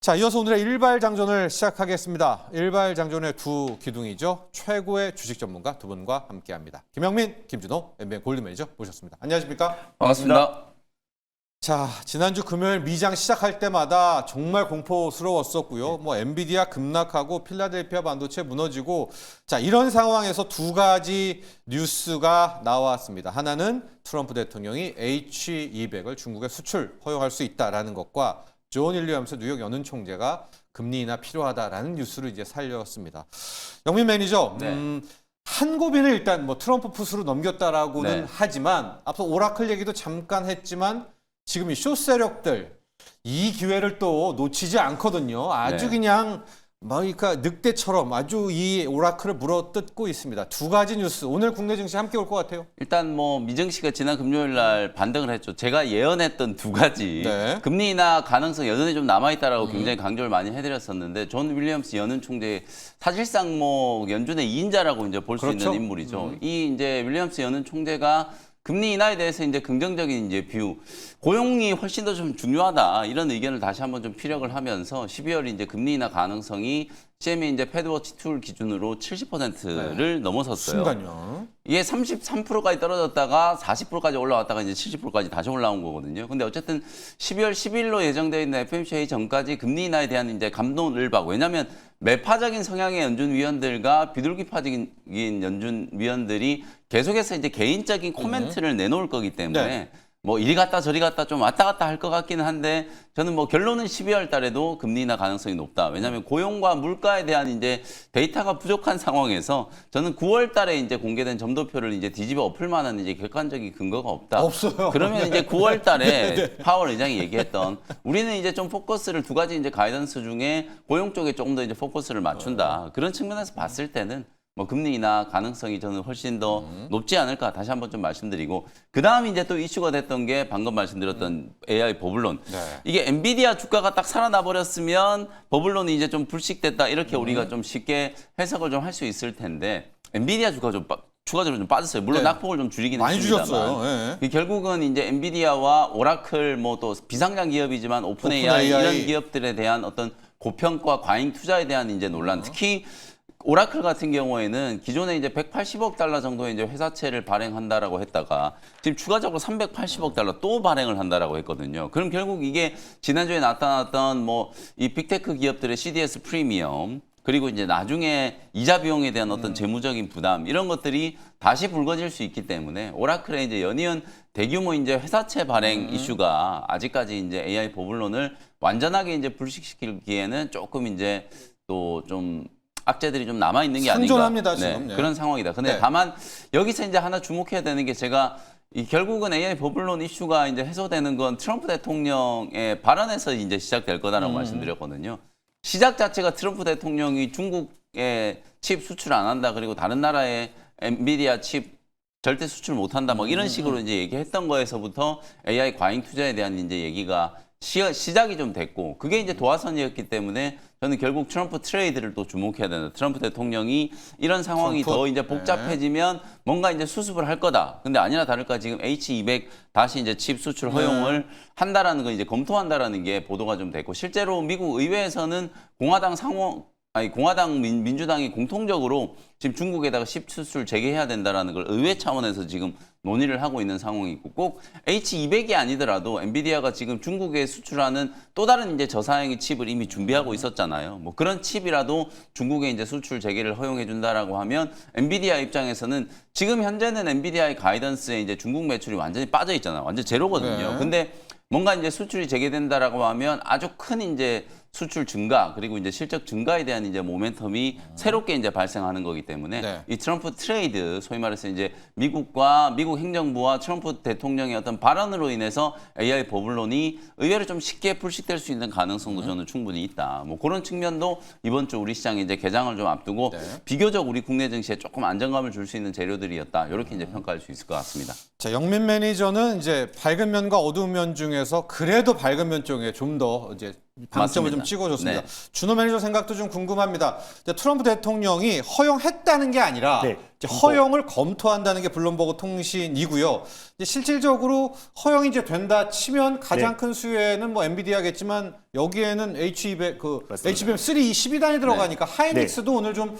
자, 이어서 오늘의 일발 장전을 시작하겠습니다. 일발 장전의 두 기둥이죠. 최고의 주식 전문가 두 분과 함께합니다. 김영민, 김준호, MBN 골드 매니저 모셨습니다. 안녕하십니까? 반갑습니다. 자, 지난주 금요일 미장 시작할 때마다 정말 공포스러웠었고요. 뭐 엔비디아 급락하고 필라델피아 반도체 무너지고, 자, 이런 상황에서 두 가지 뉴스가 나왔습니다. 하나는 트럼프 대통령이 H200을 중국에 수출 허용할 수 있다라는 것과 존 윌리엄스 뉴욕 연은 총재가 금리 인하 필요하다라는 뉴스를 이제 살렸습니다. 영민 매니저, 네. 한 고비는 일단 뭐 트럼프 풋으로 넘겼다라고는 네. 하지만 앞서 오라클 얘기도 잠깐 했지만 지금 이 쇼 세력들 이 기회를 또 놓치지 않거든요. 아주 네. 그냥 그러니까 늑대처럼 아주 이 오라클을 물어뜯고 있습니다. 두 가지 뉴스 오늘 국내 증시 함께 올 것 같아요. 일단 뭐 미증시가 지난 금요일 날 반등을 했죠. 제가 예언했던 두 가지 네. 금리 인하 가능성 여전히 좀 남아있다라고 굉장히 강조를 많이 해드렸었는데 존 윌리엄스 연은 총재 사실상 뭐 연준의 2인자라고 이제 볼 수 그렇죠. 있는 인물이죠. 이 이제 윌리엄스 연은 총재가 금리 인하에 대해서 이제 긍정적인 이제 뷰, 고용이 훨씬 더 좀 중요하다 이런 의견을 다시 한번 좀 피력을 하면서 12월 이제 금리 인하 가능성이 CME 이제 패드워치 툴 기준으로 70%를 넘어섰어요. 순간요. 이게 33%까지 떨어졌다가 40%까지 올라왔다가 이제 70%까지 다시 올라온 거거든요. 근데 어쨌든 12월 10일로 예정되어 있는 FOMC 회의 전까지 금리 인하에 대한 이제 감론을 박. 왜냐하면 매파적인 성향의 연준 위원들과 비둘기파적인 연준 위원들이 계속해서 이제 개인적인 코멘트를 내놓을 거기 때문에 네. 뭐 이리 갔다 저리 갔다 좀 왔다 갔다 할 것 같기는 한데 저는 뭐 결론은 12월 달에도 금리 인하 가능성이 높다. 왜냐하면 고용과 물가에 대한 이제 데이터가 부족한 상황에서 저는 9월 달에 이제 공개된 점도표를 이제 뒤집어 엎을 만한 이제 객관적인 근거가 없다. 없어요. 그러면 이제 9월 달에 파월 의장이 얘기했던 우리는 이제 좀 포커스를 두 가지 이제 가이던스 중에 고용 쪽에 조금 더 이제 포커스를 맞춘다. 그런 측면에서 봤을 때는 뭐 금리 인하 가능성이 저는 훨씬 더 높지 않을까 다시 한번 좀 말씀드리고 그다음 이제 또 이슈가 됐던 게 방금 말씀드렸던 AI 버블론. 네. 이게 엔비디아 주가가 딱 살아나 버렸으면 버블론이 이제 좀 불식됐다 이렇게 우리가 좀 쉽게 해석을 좀 할 수 있을 텐데 엔비디아 주가 좀 추가적으로 좀 빠졌어요. 물론 네. 낙폭을 좀 줄이긴 많이 했습니다만. 주셨어요. 예. 결국은 이제 엔비디아와 오라클 뭐 또 비상장 기업이지만 오픈 AI 이런 기업들에 대한 어떤 고평가 과잉 투자에 대한 이제 논란. 특히 오라클 같은 경우에는 기존에 이제 180억 달러 정도의 이제 회사채를 발행한다라고 했다가 지금 추가적으로 380억 달러 또 발행을 한다라고 했거든요. 그럼 결국 이게 지난주에 나타났던 뭐 이 빅테크 기업들의 CDS 프리미엄 그리고 이제 나중에 이자 비용에 대한 어떤 재무적인 부담 이런 것들이 다시 불거질 수 있기 때문에 오라클의 이제 연이은 대규모 이제 회사채 발행 이슈가 아직까지 이제 AI 버블론을 완전하게 이제 불식시키기에는 조금 이제 또 좀 악재들이 좀 남아 있는 게 선전합니다, 아닌가. 지금. 네. 그런 상황이다. 근데 네. 다만 여기서 이제 하나 주목해야 되는 게 제가 이 결국은 AI 버블론 이슈가 이제 해소되는 건 트럼프 대통령의 발언에서 이제 시작될 거다라고 말씀드렸거든요. 시작 자체가 트럼프 대통령이 중국에 칩 수출 안 한다 그리고 다른 나라에 엔비디아 칩 절대 수출 못 한다 뭐 이런 식으로 이제 얘기했던 거에서부터 AI 과잉 투자에 대한 이제 얘기가 시작이 좀 됐고 그게 이제 도화선이었기 때문에 저는 결국 트럼프 트레이드를 또 주목해야 된다. 트럼프 대통령이 이런 상황이 더 이제 복잡해지면 뭔가 이제 수습을 할 거다. 근데 아니나 다를까 지금 H200 다시 이제 칩 수출 허용을 한다라는 거 이제 검토한다라는 게 보도가 좀 됐고 실제로 미국 의회에서는 공화당 민주당이 공통적으로 지금 중국에다가 칩 수출 재개해야 된다라는 걸 의회 차원에서 지금 논의를 하고 있는 상황이 있고 꼭 H200이 아니더라도 엔비디아가 지금 중국에 수출하는 또 다른 이제 저사양의 칩을 이미 준비하고 있었잖아요. 뭐 그런 칩이라도 중국에 이제 수출 재개를 허용해 준다라고 하면 엔비디아 입장에서는 지금 현재는 엔비디아의 가이던스에 이제 중국 매출이 완전히 빠져 있잖아요. 완전 제로거든요. 네. 근데 뭔가 이제 수출이 재개된다라고 하면 아주 큰 이제 수출 증가 그리고 이제 실적 증가에 대한 이제 모멘텀이 새롭게 이제 발생하는 거기 때문에 네. 이 트럼프 트레이드 소위 말해서 이제 미국과 미국 행정부와 트럼프 대통령의 어떤 발언으로 인해서 AI 버블론이 의외로 좀 쉽게 불식될 수 있는 가능성도 저는 충분히 있다. 뭐 그런 측면도 이번 주 우리 시장이 이제 개장을 좀 앞두고 비교적 우리 국내 증시에 조금 안정감을 줄 수 있는 재료들이었다. 이렇게 이제 평가할 수 있을 것 같습니다. 자, 영민 매니저는 이제 밝은 면과 어두운 면 중에서 그래도 밝은 면 쪽에 좀 더 이제 방점을 좀 맞습니다. 찍어줬습니다. 네. 준호 매니저 생각도 좀 궁금합니다. 이제 트럼프 대통령이 허용했다는 게 아니라 네. 이제 허용을 검토한다는 게 블룸버그 통신이고요. 이제 실질적으로 허용이 이제 된다 치면 가장 네. 큰 수혜는 뭐 엔비디아겠지만 여기에는 H200 그 맞습니다. HBM3 12단이 들어가니까 하이닉스도 오늘 좀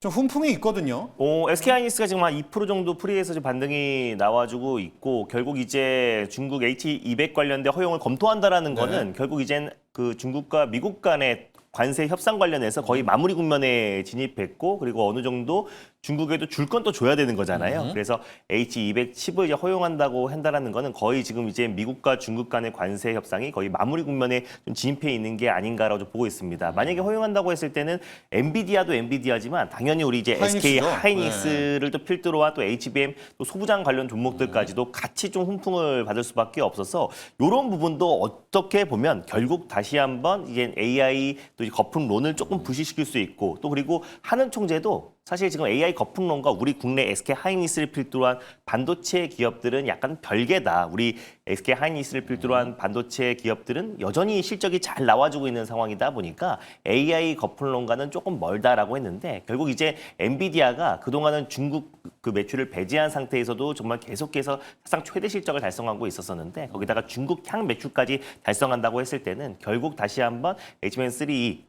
훈풍이 있거든요. SK 하이닉스가 지금 한 2% 정도 프리에서 지금 반등이 나와주고 있고 결국 이제 중국 H200 관련된 허용을 검토한다라는 거는 결국 이젠 그 중국과 미국 간의 관세 협상 관련해서 거의 마무리 국면에 진입했고 그리고 어느 정도 중국에도 줄 건 또 줘야 되는 거잖아요. 그래서 H210을 이제 허용한다고 한다라는 거는 거의 지금 이제 미국과 중국 간의 관세 협상이 거의 마무리 국면에 좀 진입해 있는 게 아닌가라고 좀 보고 있습니다. 만약에 허용한다고 했을 때는 엔비디아도 엔비디아지만 당연히 우리 이제 SK 하이닉스죠. 하이닉스를 또 필두로 한 또 HBM 또 소부장 관련 종목들까지도 같이 좀 훈풍을 받을 수밖에 없어서 이런 부분도 어떻게 보면 결국 다시 한번 이제 AI 또 거품론을 조금 부시시킬 수 있고 또 그리고 하는 총재도 사실 지금 AI 거품론과 우리 국내 SK 하이닉스를 필두로 한 반도체 기업들은 약간 별개다. 우리 SK 하이닉스를 필두로 한 반도체 기업들은 여전히 실적이 잘 나와주고 있는 상황이다 보니까 AI 거품론과는 조금 멀다라고 했는데 결국 이제 엔비디아가 그동안은 중국 그 매출을 배제한 상태에서도 정말 계속해서 사상 최대 실적을 달성하고 있었었는데 거기다가 중국 향 매출까지 달성한다고 했을 때는 결국 다시 한번 HBM3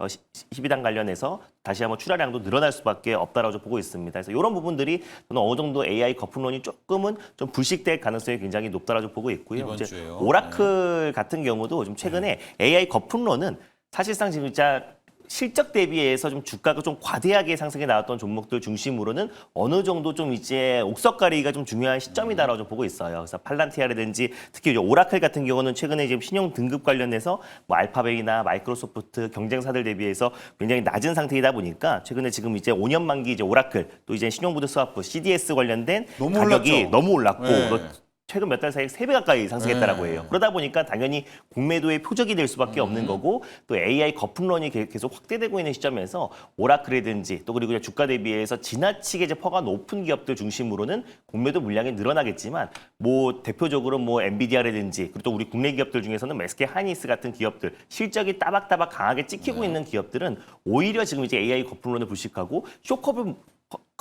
12단 관련해서 다시 한번 출하량도 늘어날 수밖에 없다라고 좀 보고 있습니다. 그래서 이런 부분들이 저는 어느 정도 AI 거품론이 조금은 좀 불식될 가능성이 굉장히 높다라고 보고 있고요. 이번 이제 주에요. 오라클 같은 경우도 좀 최근에 AI 거품론은 사실상 지금 진짜 실적 대비해서 좀 주가가 좀 과대하게 상승해 나왔던 종목들 중심으로는 어느 정도 좀 이제 옥석가리기가 좀 중요한 시점이다라고 좀 보고 있어요. 그래서 팔란티아라든지 특히 이제 오라클 같은 경우는 최근에 지금 신용 등급 관련해서 뭐 알파벳이나 마이크로소프트 경쟁사들 대비해서 굉장히 낮은 상태이다 보니까 최근에 지금 이제 5년 만기 이제 오라클 또 이제 신용부도 스와프 CDS 관련된 너무 가격이 올랐죠. 너무 올랐고 네. 또 최근 몇 달 사이에 3배 가까이 상승했다라고 해요. 그러다 보니까 당연히 공매도의 표적이 될 수밖에 없는 거고 또 AI 거품론이 계속 확대되고 있는 시점에서 오라클이든지 또 그리고 주가 대비해서 지나치게 이제 퍼가 높은 기업들 중심으로는 공매도 물량이 늘어나겠지만 뭐 대표적으로 뭐 엔비디아라든지 그리고 또 우리 국내 기업들 중에서는 SK 하이닉스 같은 기업들 실적이 따박따박 강하게 찍히고 있는 기업들은 오히려 지금 이제 AI 거품론을 불식하고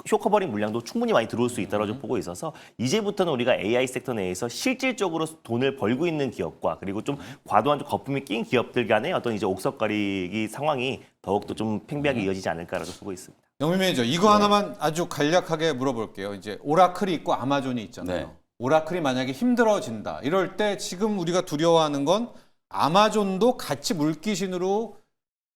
쇼커버링 물량도 충분히 많이 들어올 수 있다고 좀 보고 있어서 이제부터는 우리가 AI 섹터 내에서 실질적으로 돈을 벌고 있는 기업과 그리고 좀 과도한 좀 거품이 낀 기업들 간의 어떤 이제 옥석가리기 상황이 더욱더 좀 팽배하게 이어지지 않을까라고 보고 있습니다. 영민 매니저 이거 하나만 아주 간략하게 물어볼게요. 이제 오라클이 있고 아마존이 있잖아요. 네. 오라클이 만약에 힘들어진다. 이럴 때 지금 우리가 두려워하는 건 아마존도 같이 물귀신으로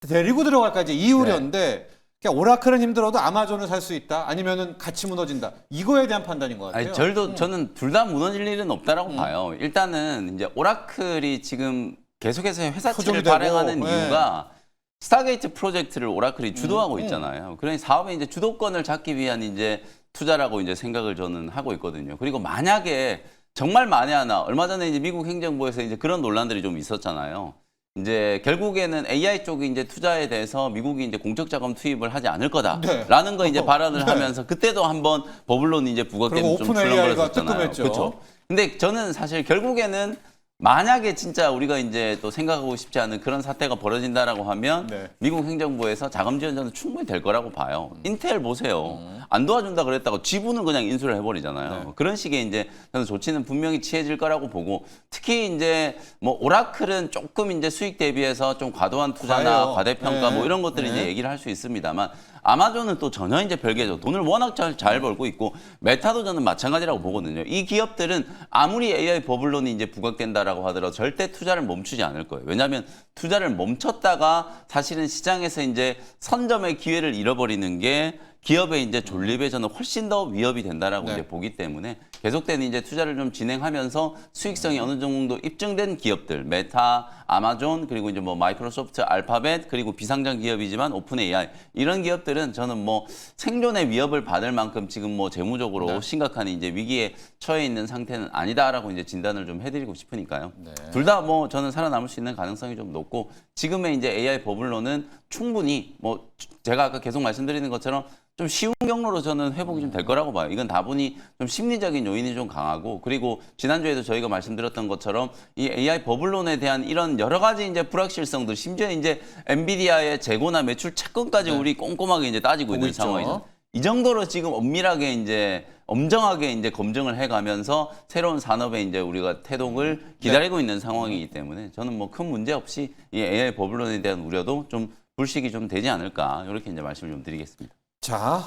데리고 들어갈까 이제 이 우려인데 그러니까 오라클은 힘들어도 아마존을 살 수 있다. 아니면은 같이 무너진다. 이거에 대한 판단인 것 같아요. 아니, 저는 둘 다 무너질 일은 없다라고 봐요. 일단은 이제 오라클이 지금 계속해서 회사채를 표절되고, 발행하는 네. 이유가 스타게이트 프로젝트를 오라클이 주도하고 있잖아요. 그러니 사업의 이제 주도권을 잡기 위한 이제 투자라고 이제 생각을 저는 하고 있거든요. 그리고 만약에 정말 만에 하나 얼마 전에 이제 미국 행정부에서 이제 그런 논란들이 좀 있었잖아요. 이제 결국에는 AI 쪽이 이제 투자에 대해서 미국이 이제 공적 자금 투입을 하지 않을 거다라는 거 이제 발언을 네. 하면서 그때도 한번 버블론이 이제 그리고 부각되면서 좀 오픈 AI가 출렁거렸었잖아요. 뜨끔했죠. 그렇죠. 근데 저는 사실 결국에는 만약에 진짜 우리가 이제 또 생각하고 싶지 않은 그런 사태가 벌어진다라고 하면 네. 미국 행정부에서 자금 지원자는 충분히 될 거라고 봐요. 인텔 보세요. 안 도와준다 그랬다고 지분은 그냥 인수를 해버리잖아요. 네. 그런 식의 이제 저는 조치는 분명히 취해질 거라고 보고 특히 이제 뭐 오라클은 조금 이제 수익 대비해서 좀 과도한 투자나 과해요. 과대평가 네. 뭐 이런 것들을 네. 이제 얘기를 할 수 있습니다만 아마존은 또 전혀 이제 별개죠. 돈을 워낙 잘 벌고 있고 메타도 저는 마찬가지라고 보거든요. 이 기업들은 아무리 AI 버블론이 이제 부각된다라고 하더라도 절대 투자를 멈추지 않을 거예요. 왜냐하면 투자를 멈췄다가 사실은 시장에서 이제 선점의 기회를 잃어버리는 게 기업의 이제 존립에 저는 훨씬 더 위협이 된다라고 네. 이제 보기 때문에 계속된 이제 투자를 좀 진행하면서 수익성이 어느 정도 입증된 기업들, 메타, 아마존 그리고 이제 뭐 마이크로소프트, 알파벳 그리고 비상장 기업이지만 오픈 AI 이런 기업들은 저는 뭐 생존의 위협을 받을 만큼 지금 뭐 재무적으로 네. 심각한 이제 위기에 처해 있는 상태는 아니다라고 이제 진단을 좀 해드리고 싶으니까요. 네. 둘 다 뭐 저는 살아남을 수 있는 가능성이 좀 높고 지금의 이제 AI 버블론은 충분히 뭐 제가 아까 계속 말씀드리는 것처럼 좀 쉬운 경로로 저는 회복이 좀 될 거라고 봐요. 이건 다분히 좀 심리적인 요인이 좀 강하고, 그리고 지난주에도 저희가 말씀드렸던 것처럼 이 AI 버블론에 대한 이런 여러 가지 이제 불확실성들, 심지어 이제 엔비디아의 재고나 매출 채권까지 우리 꼼꼼하게 이제 따지고 있는 있죠. 상황이죠. 이 정도로 지금 엄밀하게 이제 엄정하게 이제 검증을 해가면서 새로운 산업에 이제 우리가 태동을 기다리고 있는 상황이기 때문에 저는 뭐 큰 문제 없이 이 AI 버블론에 대한 우려도 좀 불식이 좀 되지 않을까, 이렇게 이제 말씀을 좀 드리겠습니다. 자,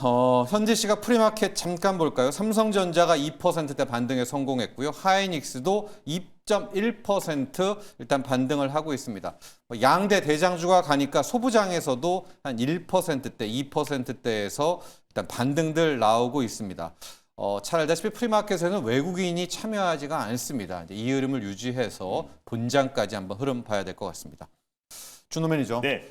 현재 시각 프리마켓 잠깐 볼까요? 삼성전자가 2%대 반등에 성공했고요. 하이닉스도 2.1% 일단 반등을 하고 있습니다. 양대 대장주가 가니까 소부장에서도 한 1%대, 2%대에서 일단 반등들 나오고 있습니다. 잘 알다시피 프리마켓에는 외국인이 참여하지가 않습니다. 이제 이 흐름을 유지해서 본장까지 한번 흐름 봐야 될 것 같습니다. 준호 매니저. 네.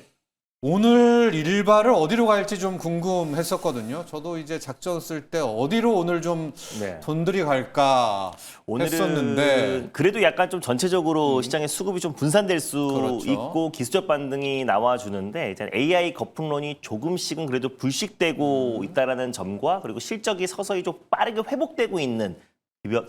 오늘 일발을 어디로 갈지 좀 궁금했었거든요. 저도 이제 작전 쓸 때 어디로 오늘 좀 네. 돈들이 갈까 오늘은 했었는데 그래도 약간 좀 전체적으로 시장의 수급이 좀 분산될 수 그렇죠. 있고 기술적 반등이 나와주는데 이제 AI 거품론이 조금씩은 그래도 불식되고 있다라는 점과 그리고 실적이 서서히 좀 빠르게 회복되고 있는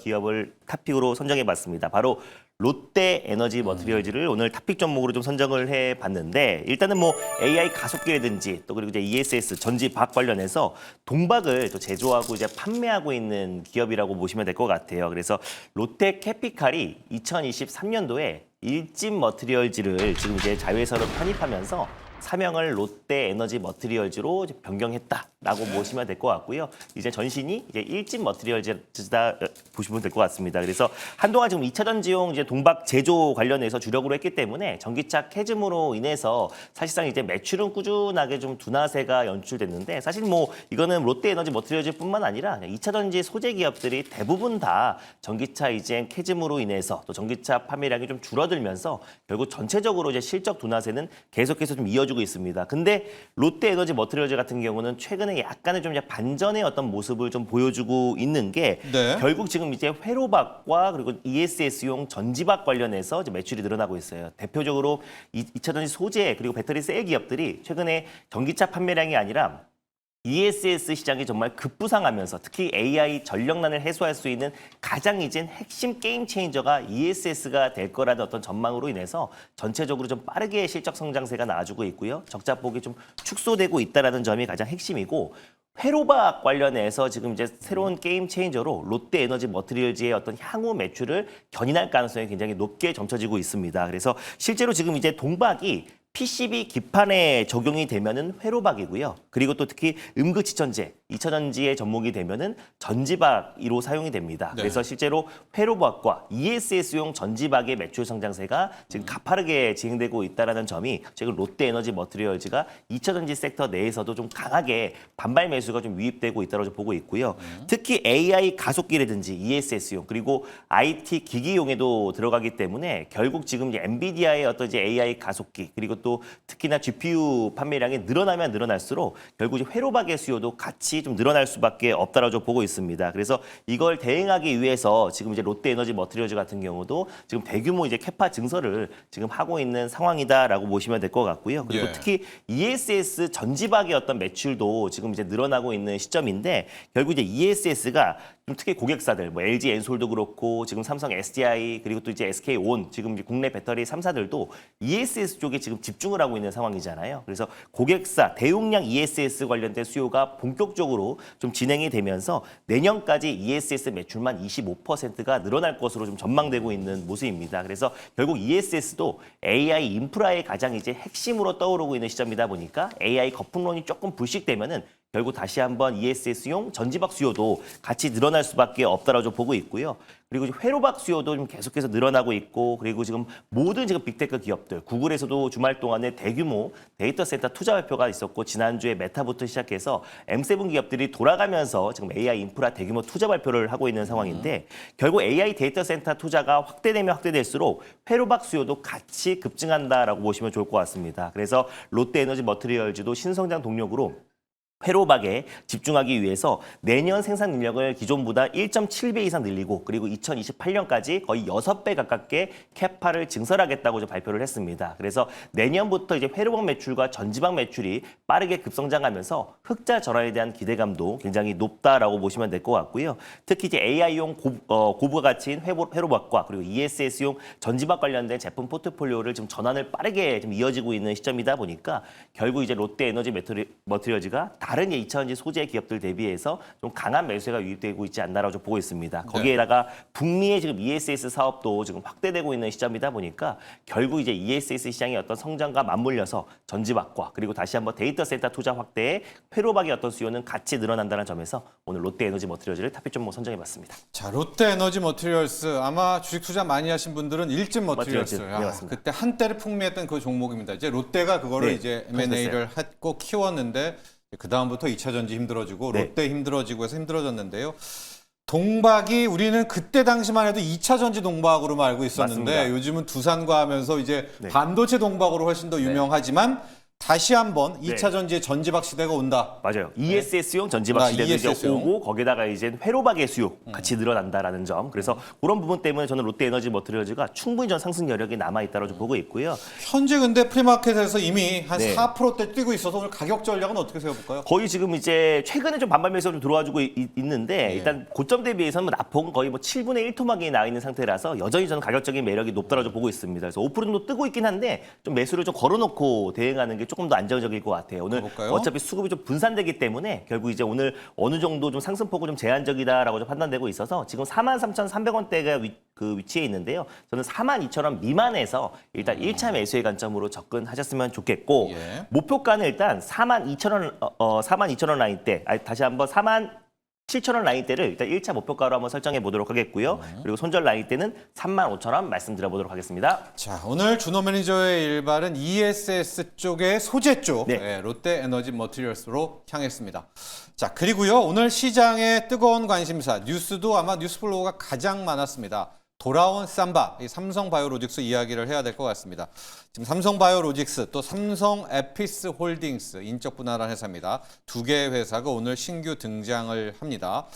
기업을 탑픽으로 선정해봤습니다. 바로 롯데 에너지 머티리얼즈를 오늘 탑픽 종목으로 좀 선정을 해봤는데, 일단은 뭐 AI 가속기라든지 또 그리고 이제 ESS 전지박 관련해서 동박을 또 제조하고 이제 판매하고 있는 기업이라고 보시면 될 것 같아요. 그래서 롯데 캐피칼이 2023년도에 일진 머티리얼즈를 지금 이제 자회사로 편입하면서 사명을 롯데 에너지 머티리얼즈로 이제 변경했다라고 보시면 될 것 같고요. 이제 전신이 이제 일진 머티리얼즈다 보시면 될 것 같습니다. 그래서 한동안 지금 2차 전지용 이제 동박 제조 관련해서 주력으로 했기 때문에 전기차 캐즘으로 인해서 사실상 이제 매출은 꾸준하게 좀 둔화세가 연출됐는데, 사실 뭐 이거는 롯데 에너지 머티리얼즈뿐만 아니라 2차 전지 소재 기업들이 대부분 다 전기차 이제 캐즘으로 인해서 또 전기차 판매량이 좀 줄어들면서 결국 전체적으로 이제 실적 둔화세는 계속해서 좀 이어지고 있습니다. 근데 롯데 에너지 머티리얼즈 같은 경우는 최근에 약간의 좀 이제 반전의 어떤 모습을 좀 보여주고 있는 게 네. 결국 지금 이제 회로박과 그리고 ESS용 전지박 관련해서 이제 매출이 늘어나고 있어요. 대표적으로 2차 전지 소재 그리고 배터리 셀 기업들이 최근에 전기차 판매량이 아니라 ESS 시장이 정말 급부상하면서 특히 AI 전력난을 해소할 수 있는 가장 이젠 핵심 게임 체인저가 ESS가 될 거라는 어떤 전망으로 인해서 전체적으로 좀 빠르게 실적 성장세가 나와주고 있고요. 적자폭이 좀 축소되고 있다는 점이 가장 핵심이고, 회로박 관련해서 지금 이제 새로운 게임 체인저로 롯데 에너지 머티리얼즈의 어떤 향후 매출을 견인할 가능성이 굉장히 높게 점쳐지고 있습니다. 그래서 실제로 지금 이제 동박이 PCB 기판에 적용이 되면은 회로박이고요. 그리고 또 특히 음극지천제, 2차 전지의 접목이 되면은 전지박으로 사용이 됩니다. 네. 그래서 실제로 회로박과 ESS용 전지박의 매출 성장세가 지금 가파르게 진행되고 있다는 점이 지금 롯데 에너지 머티리얼즈가 2차 전지 섹터 내에서도 좀 강하게 반발 매수가 좀 유입되고 있다고 보고 있고요. 특히 AI 가속기라든지 ESS용 그리고 IT 기기용에도 들어가기 때문에 결국 지금 이제 엔비디아의 어떤 이제 AI 가속기 그리고 또 특히나 GPU 판매량이 늘어나면 늘어날수록 결국 이제 회로박의 수요도 같이 좀 늘어날 수밖에 없다라고 보고 있습니다. 그래서 이걸 대응하기 위해서 지금 이제 롯데 에너지 머티리얼즈 같은 경우도 지금 대규모 이제 캐파 증설을 지금 하고 있는 상황이다라고 보시면 될 것 같고요. 그리고 예. 특히 ESS 전지박의 어떤 매출도 지금 이제 늘어나고 있는 시점인데, 결국 이제 ESS가 좀 특히 고객사들 뭐 LG 엔솔도 그렇고 지금 삼성 SDI 그리고 또 이제 SK온 지금 이제 국내 배터리 3사들도 ESS 쪽에 지금 집중을 하고 있는 상황이잖아요. 그래서 고객사 대용량 ESS 관련된 수요가 본격적으로 좀 진행이 되면서 내년까지 ESS 매출만 25%가 늘어날 것으로 좀 전망되고 있는 모습입니다. 그래서 결국 ESS도 AI 인프라의 가장 이제 핵심으로 떠오르고 있는 시점이다 보니까 AI 거품론이 조금 불식되면은 결국 다시 한번 ESS용 전지박 수요도 같이 늘어날 수밖에 없다라고 보고 있고요. 그리고 회로박 수요도 좀 계속해서 늘어나고 있고, 그리고 지금 모든 지금 빅테크 기업들, 구글에서도 주말 동안에 대규모 데이터 센터 투자 발표가 있었고, 지난주에 메타부터 시작해서 M7 기업들이 돌아가면서 지금 AI 인프라 대규모 투자 발표를 하고 있는 상황인데, 결국 AI 데이터 센터 투자가 확대되면 확대될수록 회로박 수요도 같이 급증한다라고 보시면 좋을 것 같습니다. 그래서 롯데 에너지 머티리얼즈도 신성장 동력으로 회로박에 집중하기 위해서 내년 생산 능력을 기존보다 1.7배 이상 늘리고 그리고 2028년까지 거의 6배 가깝게 캐파를 증설하겠다고 이제 발표를 했습니다. 그래서 내년부터 이제 회로박 매출과 전지박 매출이 빠르게 급성장하면서 흑자 전환에 대한 기대감도 굉장히 높다라고 보시면 될 것 같고요. 특히 이제 AI용 고부가 가치인 회로박과 그리고 ESS용 전지박 관련된 제품 포트폴리오를 지금 전환을 빠르게 좀 이어지고 있는 시점이다 보니까 결국 이제 롯데에너지 머티리얼즈가 다른 2차전지 소재 기업들 대비해서 좀 강한 매수세가 유입되고 있지 않나라고 좀 보고 있습니다. 거기에다가 북미의 지금 ESS 사업도 지금 확대되고 있는 시점이다 보니까 결국 이제 ESS 시장의 어떤 성장과 맞물려서 전지박과 그리고 다시 한번 데이터 센터 투자 확대에 회로박의 어떤 수요는 같이 늘어난다는 점에서 오늘 롯데에너지 머티리얼즈를 탑픽 종목 선정해봤습니다. 자, 롯데에너지 머티리얼스 아마 주식 투자 많이 하신 분들은 일진 머티리얼스. 머티리얼스. 네, 맞습니다. 그때 한때를 풍미했던 그 종목입니다. 이제 롯데가 그거를 네, 이제 M&A를 했고 키웠는데 그 다음부터 2차 전지 힘들어지고 네. 롯데 힘들어지고 해서 힘들어졌는데요. 동박이 우리는 그때 당시만 해도 2차 전지 동박으로만 알고 있었는데 맞습니다. 요즘은 두산과 하면서 이제 네. 반도체 동박으로 훨씬 더 유명하지만 다시 한번 네. 2차 전지의 전지박 시대가 온다. 맞아요. ESS용 전지박 시대도 이제 ESS용. 오고 거기다가 이제 회로박의 수요 같이 늘어난다라는 점. 그래서 그런 부분 때문에 저는 롯데에너지 머티리얼즈가 충분히 전 상승 여력이 남아 있다고 좀 보고 있고요. 현재 근데 프리마켓에서 이미 한 네. 4%대 뛰고 있어서 오늘 가격 전략은 어떻게 세워볼까요? 거의 지금 이제 최근에 좀 반발 매수가 좀 들어와주고 있는데 예. 일단 고점 대비해서는 나폭은 거의 뭐 7분의 1 토막이 나와 있는 상태라서 여전히 저는 가격적인 매력이 높다고 좀 보고 있습니다. 그래서 5% 정도 뜨고 있긴 한데 좀 매수를 좀 걸어놓고 대응하는 게 조금 더 안정적일 것 같아요. 오늘 가볼까요? 어차피 수급이 좀 분산되기 때문에 결국 이제 오늘 어느 정도 좀 상승폭은 좀 제한적이다라고 좀 판단되고 있어서 지금 43,300원대가 그 위치에 있는데요. 저는 42,000원 미만에서 일단 1차 매수의 관점으로 접근하셨으면 좋겠고 예. 목표가는 일단 42,000원 42,000원 라인대 다시 한번 47,000원 라인대를 일단 1차 목표가로 한번 설정해 보도록 하겠고요. 그리고 손절 라인대는 35,000원 말씀드려 보도록 하겠습니다. 자, 오늘 준호 매니저의 일발은 ESS 쪽의 소재 쪽 네. 예, 롯데에너지 머티리얼스로 향했습니다. 자, 그리고요 오늘 시장의 뜨거운 관심사 뉴스도 아마 뉴스플로우가 가장 많았습니다. 돌아온 삼바, 이 삼성바이오로직스 이야기를 해야 될 것 같습니다. 지금 삼성바이오로직스 또 삼성 에피스 홀딩스 인적 분할한 회사입니다. 두 개의 회사가 오늘 신규 등장을 합니다.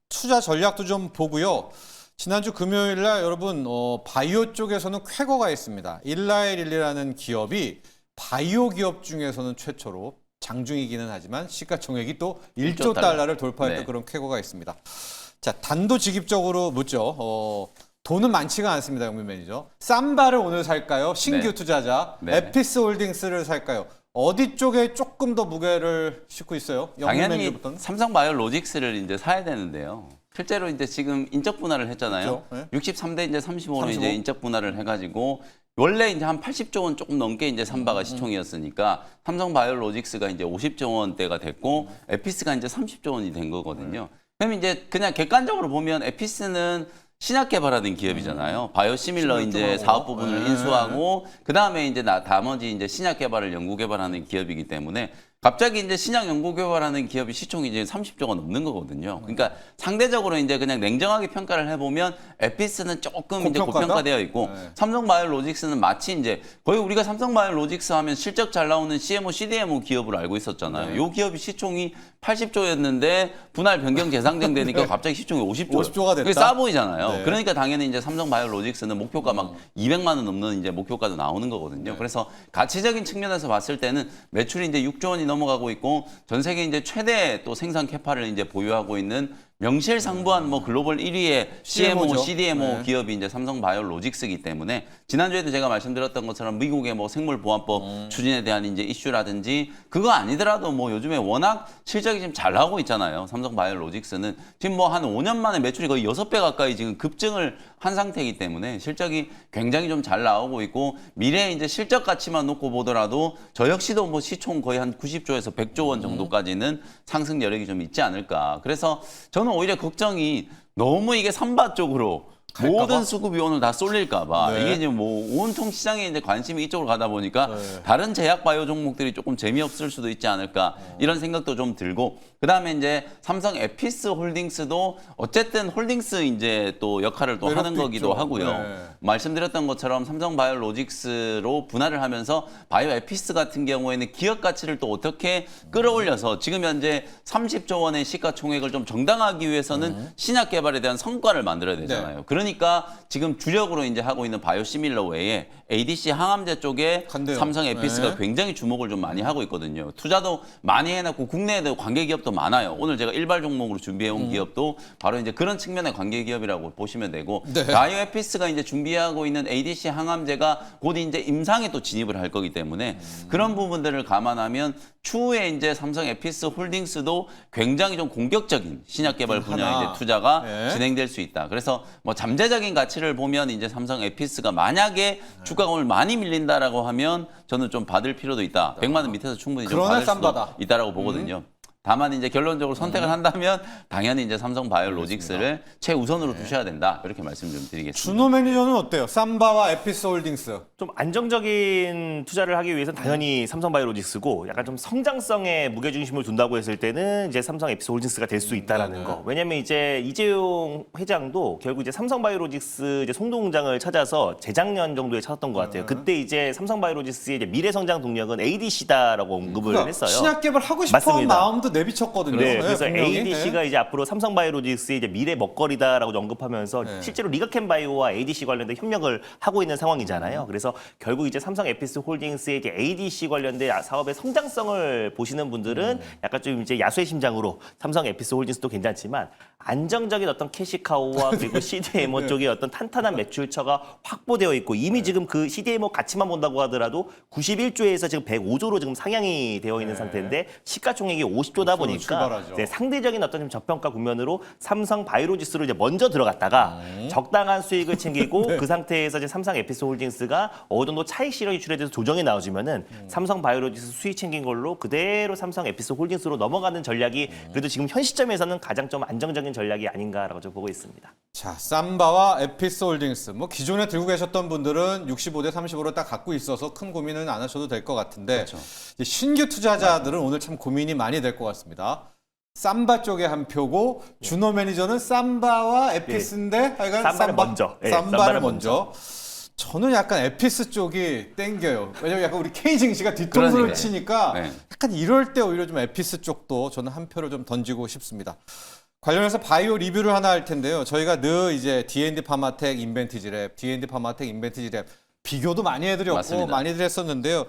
투자 전략도 좀 보고요. 지난주 금요일 날 여러분 바이오 쪽에서는 쾌거가 있습니다. 일라엘일리라는 기업이 바이오 기업 중에서는 최초로 장중이기는 하지만 시가총액이 또 1조 달러를 돌파했던 네. 그런 쾌거가 있습니다. 자, 단도직입적으로 묻죠. 돈은 많지가 않습니다, 영민 매니저. 삼바를 오늘 살까요? 신규 네. 투자자. 네. 에피스 홀딩스를 살까요? 어디 쪽에 조금 더 무게를 싣고 있어요? 영민 당연히 매니저부터는? 삼성바이오로직스를 이제 사야 되는데요. 실제로 이제 지금 인적 분할을 했잖아요. 그렇죠. 63대 이제 35로 35. 이제 인적 분할을 해가지고 원래 이제 한 80조 원 조금 넘게 이제 삼바가 시총이었으니까 삼성바이오로직스가 이제 50조 원대가 됐고 에피스가 이제 30조 원이 된 거거든요. 그럼 이제 그냥 객관적으로 보면 에피스는 신약 개발하는 기업이잖아요. 바이오시밀러 이제 하고. 사업 부분을 네. 인수하고 그다음에 이제 나머지 이제 신약 개발을 연구 개발하는 기업이기 때문에 갑자기 이제 신약 연구 개발하는 기업이 시총이 이제 30조가 넘는 거거든요. 그러니까 상대적으로 이제 그냥 냉정하게 평가를 해보면 에피스는 조금 이제 고평가다? 고평가되어 있고 네. 삼성바이오로직스는 마치 이제 거의 우리가 삼성바이오로직스 하면 실적 잘 나오는 CMO, CDMO 기업으로 알고 있었잖아요. 이 기업이 시총이 80조였는데 분할 변경 재상정 되니까 갑자기 시총이 50조. 50조가 됐다? 그게 싸 보이잖아요. 네. 그러니까 당연히 이제 삼성바이오로직스는 목표가 막 200만 원 넘는 이제 목표가도 나오는 거거든요. 그래서 가치적인 측면에서 봤을 때는 매출이 이제 6조 원이 넘어가고 있고 전 세계 이제 최대 또 생산 캐파를 이제 보유하고 있는 명실상부한 뭐 글로벌 1위의 CMO, CMO 죠. CDMO 네. 기업이 이제 삼성바이오로직스이기 때문에 지난주에도 제가 말씀드렸던 것처럼 미국의 뭐 생물보안법 추진에 대한 이제 이슈라든지 그거 아니더라도 뭐 요즘에 워낙 실적이 지금 잘 나오고 있잖아요. 삼성바이오로직스는 지금 뭐 한 5년 만에 매출이 거의 6배 가까이 지금 급증을 한 상태이기 때문에 실적이 굉장히 좀 잘 나오고 있고 미래에 이제 실적 가치만 놓고 보더라도 저 역시도 뭐 시총 거의 한 90조에서 100조 원 정도까지는 상승 여력이 좀 있지 않을까. 그래서 저는 오히려 걱정이 너무 이게 삼바 쪽으로 갈까 모든 봐? 수급이 오늘 다 쏠릴까봐 네. 이게 이제 뭐 온통 시장에 이제 관심이 이쪽으로 가다 보니까 네. 다른 제약 바이오 종목들이 조금 재미없을 수도 있지 않을까 이런 생각도 좀 들고 그다음에 이제 삼성 에피스 홀딩스도 어쨌든 홀딩스 이제 또 역할을 또 하는 매력도 거기도 있죠. 하고요. 네. 말씀드렸던 것처럼 삼성 바이오로직스로 분할을 하면서 바이오 에피스 같은 경우에는 기업 가치를 또 어떻게 끌어올려서 지금 현재 30조 원의 시가총액을 좀 정당하기 위해서는 신약 개발에 대한 성과를 만들어야 되잖아요. 네. 그러니까 지금 주력으로 이제 하고 있는 바이오시밀러 외에 ADC 항암제 쪽에 간대요. 삼성 에피스가 네. 굉장히 주목을 좀 많이 하고 있거든요. 투자도 많이 해놨고 국내에도 관계 기업도 많아요. 오늘 제가 일발 종목으로 준비해온 기업도 바로 이제 그런 측면의 관계 기업이라고 보시면 되고 네. 바이오 에피스가 이제 준비하고 있는 ADC 항암제가 곧 이제 임상에 또 진입을 할 거기 때문에 그런 부분들을 감안하면 추후에 이제 삼성 에피스 홀딩스도 굉장히 좀 공격적인 신약 개발 분야에 하나. 이제 투자가 네. 진행될 수 있다. 그래서 뭐 잠재적인 가치를 보면 이제 삼성 에피스가 만약에 주가가 오늘 많이 밀린다라고 하면 저는 좀 받을 필요도 있다. 100만 원 밑에서 충분히 좀 그러나 받을 수도 쌈바다. 있다라고 보거든요. 다만 이제 결론적으로 선택을 한다면 당연히 이제 삼성 바이오로직스를 최우선으로 두셔야 된다. 이렇게 말씀 좀 드리겠습니다. 준호 매니저는 어때요? 삼바와 에피스 홀딩스. 좀 안정적인 투자를 하기 위해서는 당연히 삼성바이오로직스고 약간 좀 성장성에 무게중심을 둔다고 했을 때는 이제 삼성 에피스 홀딩스가 될 수 있다라는 네. 거. 왜냐면 이제 이재용 회장도 결국 이제 삼성바이오로직스 이제 송도공장을 찾아서 재작년 정도에 찾았던 것 같아요. 그때 이제 삼성바이오로직스의 이제 미래 성장 동력은 ADC다라고 언급을 했어요. 신약 개발 하고 싶어한 맞습니다. 마음도 내비쳤거든요. 네, 그래서 분명히. ADC가 이제 앞으로 삼성바이오로직스의 이제 미래 먹거리다라고 언급하면서 네. 실제로 리가켄바이오와 ADC 관련된 협력을 하고 있는 상황이잖아요. 그래서 결국 이제 삼성 에피스 홀딩스의 이제 ADC 관련된 사업의 성장성을 보시는 분들은 약간 좀 이제 야수의 심장으로 삼성 에피스 홀딩스도 괜찮지만 안정적인 어떤 캐시카우와 그리고 CDMO 쪽에 어떤 탄탄한 매출처가 확보되어 있고 이미 지금 그 CDMO 가치만 본다고 하더라도 91조에서 지금 105조로 지금 상향이 되어 있는 상태인데 시가총액이 50조다 보니까 출발하죠. 이제 상대적인 어떤 좀 저평가 국면으로 삼성 바이오로직스로 이제 먼저 들어갔다가 적당한 수익을 챙기고 그 상태에서 이제 삼성 에피스 홀딩스가 어느 정도 차익 실현이 출해돼서 조정이 나오지면은 삼성 바이오로직스 수익 챙긴 걸로 그대로 삼성 에피스 홀딩스로 넘어가는 전략이 그래도 지금 현 시점에서는 가장 좀 안정적인 전략이 아닌가라고 좀 보고 있습니다. 자, 삼바와 에피스 홀딩스. 뭐 기존에 들고 계셨던 분들은 65대 35로 딱 갖고 있어서 큰 고민은 안 하셔도 될 것 같은데 그렇죠. 이제 신규 투자자들은 오늘 참 고민이 많이 될 것 같습니다. 삼바 쪽에 한 표고 준호 매니저는 삼바와 에피스인데 하여간 삼바를 먼저. 예, 삼바를 삼바를 먼저. 저는 약간 에피스 쪽이 땡겨요. 왜냐면 약간 우리 케이징 씨가 뒤통수를 그러니까요. 치니까 네. 약간 이럴 때 오히려 좀 에피스 쪽도 저는 한 표를 좀 던지고 싶습니다. 관련해서 바이오 리뷰를 하나 할 텐데요. 저희가 늘 이제 D&D 파마텍 인벤티지랩, D&D 파마텍 인벤티지랩 비교도 많이 해드렸고 맞습니다. 많이들 했었는데요.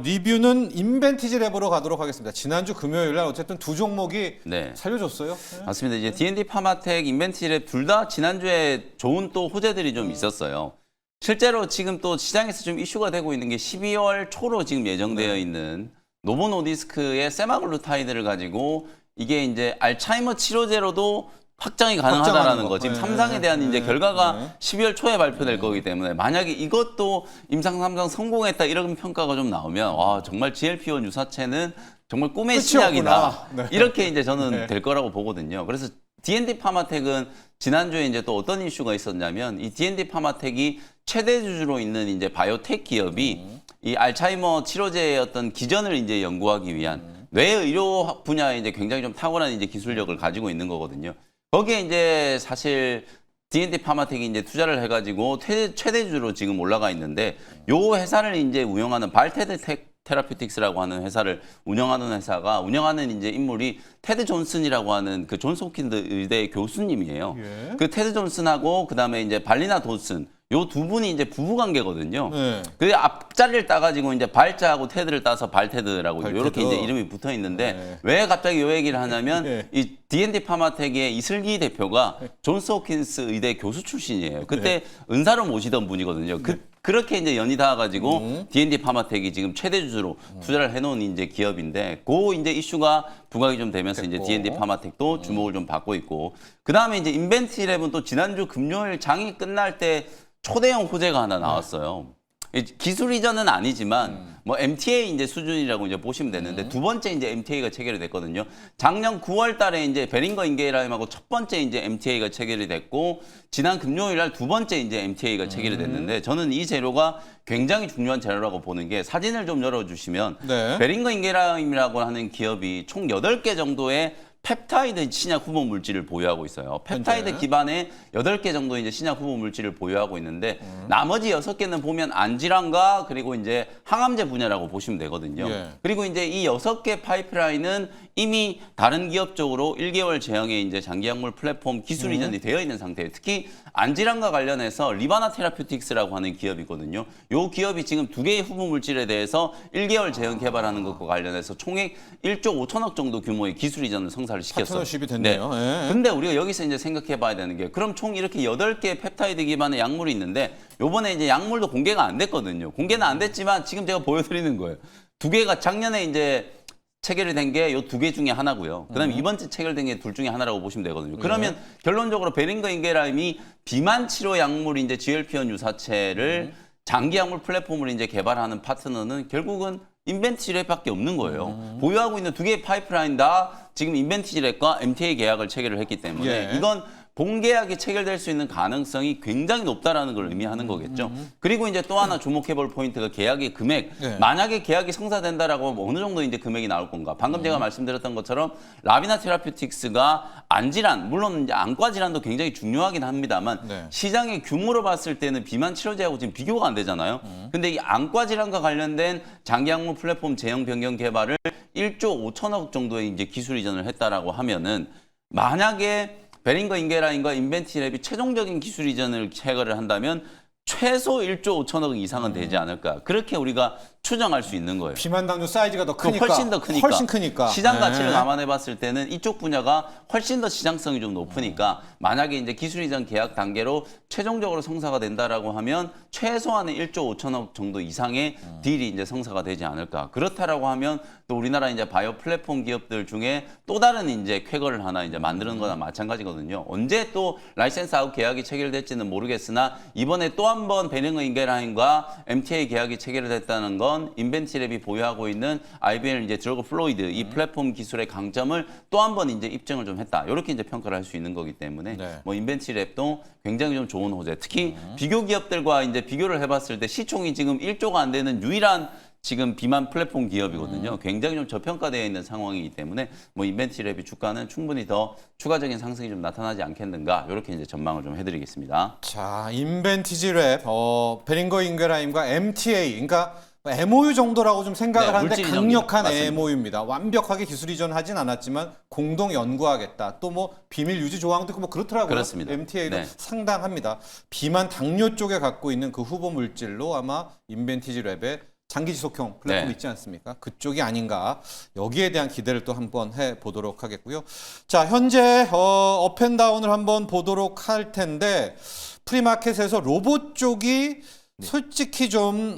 리뷰는 인벤티지랩으로 가도록 하겠습니다. 지난주 금요일 날 어쨌든 두 종목이 네. 살려줬어요. 네. 맞습니다. 이제 D&D 파마텍, 인벤티랩 둘 다 지난주에 좋은 또 호재들이 좀 있었어요. 실제로 지금 또 시장에서 좀 이슈가 되고 있는 게 12월 초로 지금 예정되어 있는 노보노디스크의 세마글루타이드를 가지고 이게 이제 알츠하이머 치료제로도 확장이 가능하다라는 확장하는 거. 거. 지금 네, 3상에 대한 네, 이제 네, 결과가 네. 12월 초에 발표될 거기 때문에 만약에 이것도 임상 3상 성공했다 이런 평가가 좀 나오면 와 정말 GLP-1 유사체는 정말 꿈의 끝이 신약이다. 없구나. 네. 이렇게 이제 저는 네. 될 거라고 보거든요. 그래서 D&D 파마텍은 지난주에 이제 또 어떤 이슈가 있었냐면 이 D&D 파마텍이 최대 주주로 있는 이제 바이오텍 기업이 이 알츠하이머 치료제의 어떤 기전을 이제 연구하기 위한 뇌 의료 분야에 이제 굉장히 좀 탁월한 이제 기술력을 가지고 있는 거거든요. 거기에 이제 사실 D&D 파마텍이 이제 투자를 해가지고 최대 주주로 지금 올라가 있는데 요 회사를 이제 운영하는 발테드 테라퓨틱스라고 하는 회사를 운영하는 회사가 운영하는 이제 인물이 테드 존슨이라고 하는 그 존스 홉킨스 의대 교수님이에요. 예. 그 테드 존슨하고 그다음에 이제 발리나 도슨 요 두 분이 이제 부부 관계거든요. 네. 그 앞자리를 따가지고 이제 발자하고 테드를 따서 발테드라고 발테드. 이렇게 이제 이름이 붙어 있는데 네. 왜 갑자기 요 얘기를 하냐면 네. 이 D&D 파마텍의 이슬기 대표가 존스 홉킨스 의대 교수 출신이에요. 그때 은사로 모시던 분이거든요. 그렇게 이제 연이 닿아가지고 D&D 파마텍이 지금 최대 주주로 투자를 해놓은 이제 기업인데 그 이제 이슈가 부각이 좀 되면서 이제 됐고. D&D 파마텍도 주목을 좀 받고 있고 그 다음에 이제 인벤티랩은 또 지난주 금요일 장이 끝날 때 초대형 호재가 하나 나왔어요. 기술 이전은 아니지만 뭐 MTA 이제 수준이라고 이제 보시면 되는데 두 번째 이제 MTA가 체결이 됐거든요. 작년 9월 달에 이제 베링거 인게라임하고 첫 번째 이제 MTA가 체결이 됐고 지난 금요일 날 두 번째 이제 MTA가 체결이 됐는데 저는 이 재료가 굉장히 중요한 재료라고 보는 게 사진을 좀 열어주시면 네. 베링거 인게라임이라고 하는 기업이 총 8개 정도의 펩타이드 신약 후보 물질을 보유하고 있어요. 펩타이드 현재. 기반의 8개 정도 이제 신약 후보 물질을 보유하고 있는데 나머지 6개는 보면 안질환과 그리고 이제 항암제 분야라고 보시면 되거든요. 예. 그리고 이제 이 6개 파이프라인은 이미 다른 기업 쪽으로 1개월 제형의 이제 장기 약물 플랫폼 기술 이전이 되어 있는 상태예요. 특히 안질환과 관련해서 리바나 테라퓨틱스라고 하는 기업이거든요. 이 기업이 지금 2개의 후보 물질에 대해서 1개월 제형 개발하는 것과 관련해서 총액 1조 5천억 정도 규모의 기술 이전을 성사를 시켰어요. 파트너십이 됐네요. 네. 예. 근데 우리가 여기서 이제 생각해 봐야 되는 게 그럼 총 이렇게 8개 펩타이드 기반의 약물이 있는데 요번에 이제 약물도 공개가 안 됐거든요. 공개는 안 됐지만 지금 제가 보여드리는 거예요. 2개가 작년에 이제 체결이 된 게 요 2개 중에 하나고요. 그다음에 이번 주 체결된 게 둘 중에 하나라고 보시면 되거든요. 그러면 결론적으로 베링거 인게라임이 비만 치료 약물 이제 GLP-1 유사체를 장기 약물 플랫폼을 이제 개발하는 파트너는 결국은 인벤티지랩밖에 없는 거예요. 보유하고 있는 2개의 파이프라인 다 지금 인벤티지랩과 MTA 계약을 체결을 했기 때문에 예. 이건 본계약이 체결될 수 있는 가능성이 굉장히 높다라는 걸 의미하는 거겠죠. 그리고 이제 또 하나 주목해볼 포인트가 계약의 금액. 네. 만약에 계약이 성사된다라고 하면 어느 정도 이제 금액이 나올 건가. 방금 제가 말씀드렸던 것처럼 라비나 테라퓨틱스가 안질환, 물론 이제 안과 질환도 굉장히 중요하긴 합니다만 네. 시장의 규모로 봤을 때는 비만 치료제하고 지금 비교가 안 되잖아요. 근데 이 안과 질환과 관련된 장기약물 플랫폼 제형 변경 개발을 1조 5천억 정도의 이제 기술 이전을 했다라고 하면은 만약에 베링거 인게라임과 인벤티랩이 최종적인 기술 이전을 체결을 한다면 최소 1조 5천억 이상은 되지 않을까. 그렇게 우리가 추정할 수 있는 거예요. 비만 당뇨 사이즈가 더 크니까. 훨씬 더 크니까. 훨씬 크니까. 시장 네. 가치를 감안해 봤을 때는 이쪽 분야가 훨씬 더 시장성이 좀 높으니까 만약에 이제 기술 이전 계약 단계로 최종적으로 성사가 된다라고 하면 최소한의 1조 5천억 정도 이상의 딜이 이제 성사가 되지 않을까. 그렇다라고 하면 또 우리나라 이제 바이오 플랫폼 기업들 중에 또 다른 이제 쾌거를 하나 이제 만드는 거나 마찬가지거든요. 언제 또 라이센스 아웃 계약이 체결될지는 모르겠으나 이번에 또 한 번 베링거 인게라임과 MTA 계약이 체결됐다는 건 인벤티랩이 보유하고 있는 IBL 이제 드러그 플로이드 이 플랫폼 기술의 강점을 또 한 번 이제 입증을 좀 했다. 이렇게 이제 평가를 할 수 있는 거기 때문에 네. 뭐 인벤티랩도 굉장히 좀 좋은 호재. 특히 비교 기업들과 이제 비교를 해봤을 때 시총이 지금 1조가 안 되는 유일한 지금 비만 플랫폼 기업이거든요. 굉장히 좀 저평가되어 있는 상황이기 때문에 뭐 인벤티랩이 주가는 충분히 더 추가적인 상승이 좀 나타나지 않겠는가 이렇게 이제 전망을 좀 해드리겠습니다. 자, 인벤티지랩, 베링거 인게라임과 MTA, 그러니까 MOU 정도라고 좀 생각을 네, 하는데 물질 강력한 이전입니다. MOU입니다. 완벽하게 기술 이전하진 않았지만 공동 연구하겠다. 또 뭐 비밀 유지 조항도 있고 뭐 그렇더라고요. 그렇습니다. MTA도 네. 상당합니다. 비만 당뇨 쪽에 갖고 있는 그 후보 물질로 아마 인벤티지랩의 장기 지속형 플랫폼이 네. 있지 않습니까? 그쪽이 아닌가. 여기에 대한 기대를 또 한번 해보도록 하겠고요. 자, 현재 업앤다운을 한번 보도록 할 텐데 프리마켓에서 로봇 쪽이 솔직히 좀